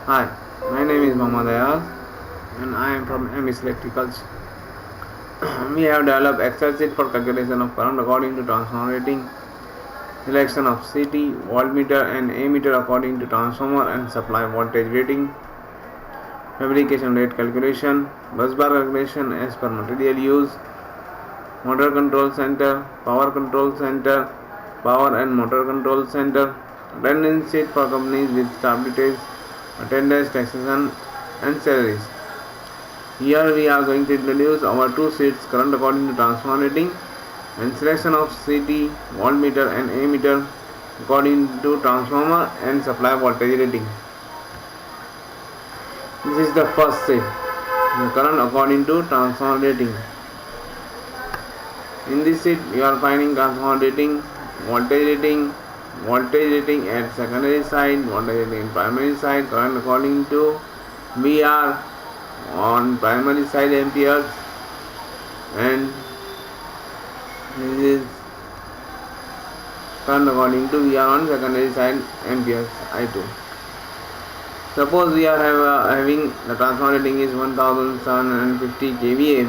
Hi, my name is Mohammad Ayaz and I am from MS Electricals. We have developed Excel sheet for calculation of current according to transformer rating, selection of CT, voltmeter and ammeter according to transformer and supply voltage rating, fabrication rate calculation, busbar calculation as per material use, motor control center, power and motor control center, attendance sheet for companies with staff details, attendance, taxation and salaries. Here we are going to introduce our two sheets current according to transformer rating and selection of CT, voltmeter and ammeter according to transformer and supply voltage rating. This is the first sheet, the current according to transformer rating. In this sheet you are finding transformer rating, voltage rating at secondary side, voltage rating in primary side, current according to VR on primary side amperes, and this is current according to VR on secondary side amperes I2. Suppose we are having the transformer rating is 1750 kVA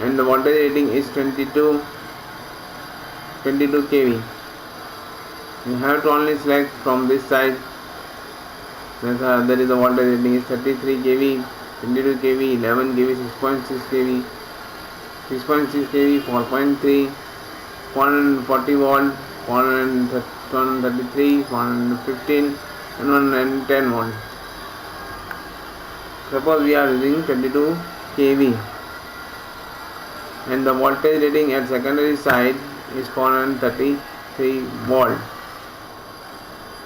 and the voltage rating is 22 kV. You have to only select from this side. There is a voltage rating is 33 kV, 22 kV, 11 kV, 6.6 kV, 6.6 kV, 4.3, 440 volt, 433, 415 and 110 volt. Suppose we are using 22 kV and the voltage rating at secondary side is 433 volt.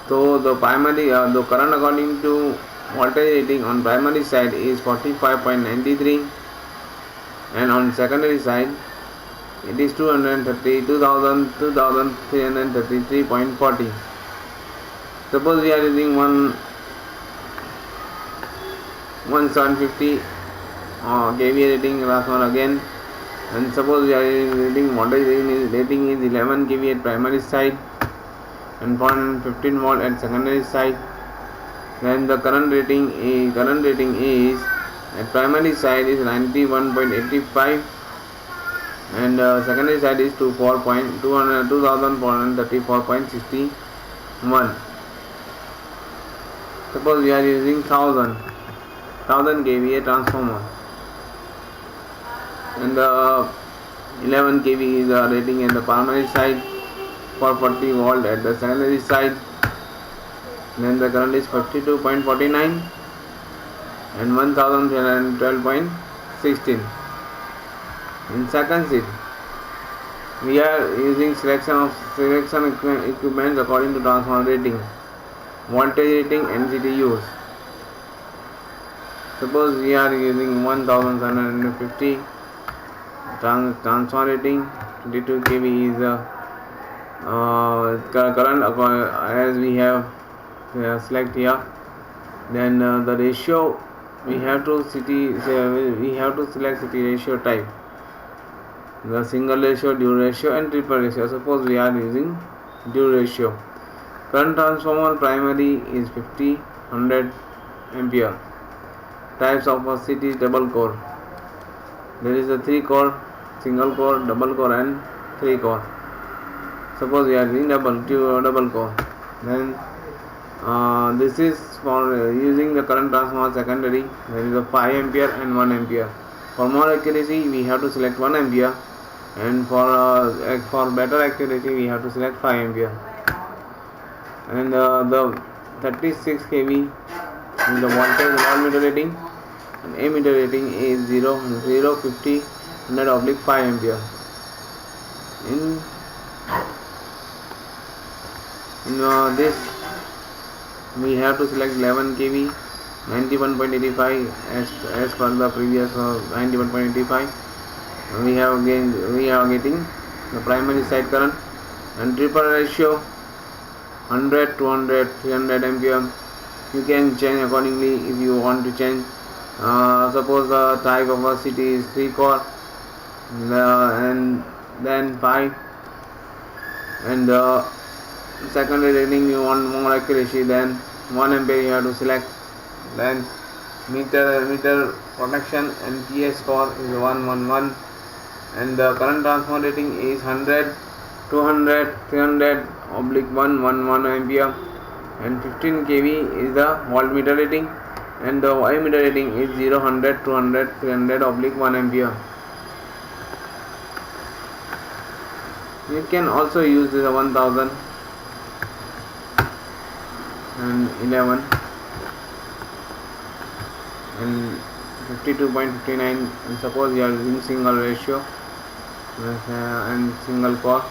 So the current according to voltage rating on primary side is 45.93 and on secondary side it is 2333.40. Suppose we are using 1750 kVA rating transformer again, and suppose we are using voltage rating is 11 kV at primary side and 415 volt at secondary side. Then the current rating is at primary side is 91.85 and secondary side is 2434.61. Suppose we are using 1000 kVA transformer and 11 kV is the rating at the primary side, 440 volt at the secondary side. Then the current is 52.49 and 1312.16. In second sheet we are using selection equipments according to transformer rating, voltage rating and CT use. Suppose we are using 1750 transformer rating, 22 kV is current as we have select here. Then the ratio we have to select CT ratio type, the single ratio, dual ratio and triple ratio. Suppose we are using dual ratio. Current transformer primary is 100 ampere. Types of a CT is double core. There is a 3 core, single core, double core and 3 core. Suppose we are using double core. Then this is for using the current transformer secondary. There is a 5 ampere and 1 ampere. For more accuracy we have to select 1 ampere, and for better accuracy we have to select 5 ampere. And the 36 kV is the voltmeter rating and ammeter rating is 0, 50, 100/5 ampere. In this we have to select 11 kV, 91.85 as per the previous 91.85. We are getting the primary side current and triple ratio 100, 200, 300 ampere. You can change accordingly if you want to change. Suppose the type of a CT is 3 core and then 5, and the secondary rating you want more accuracy, then 1 ampere you have to select. Then meter protection NPS score is 111, and the current transformer rating is 100, 200, 300 oblique 111 ampere, and 15 kV is the voltmeter rating, and the meter rating is 0, 100, 200, 300 oblique 1 ampere. You can also use this 1000 and 11 and 52.59, and suppose you are using single ratio and single core.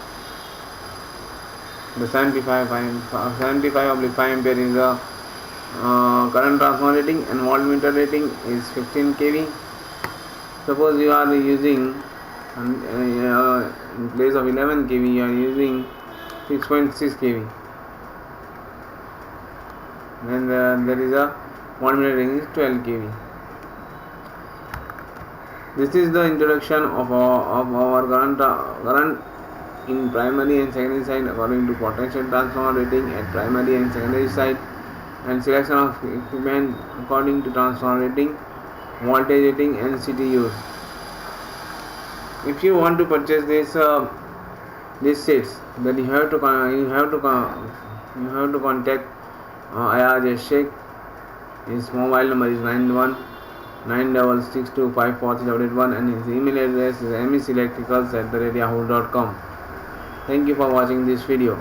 The 75 oblique 5 ampere is the current transformer rating, and voltmeter rating is 15 kV. Suppose you are using in place of 11 kV you are using 6.6 kV. Then there is a voltmeter rating is 12 kV. This is the introduction of our current in primary and secondary side according to potential transformer rating at primary and secondary side, and selection of equipment according to transformer rating, voltage rating, and CTUs. If you want to purchase these sets, then you have to contact Ayaz Sheikh. His mobile number is 9196254381, and his email address is meselectricals@yahoo.com. Thank you for watching this video.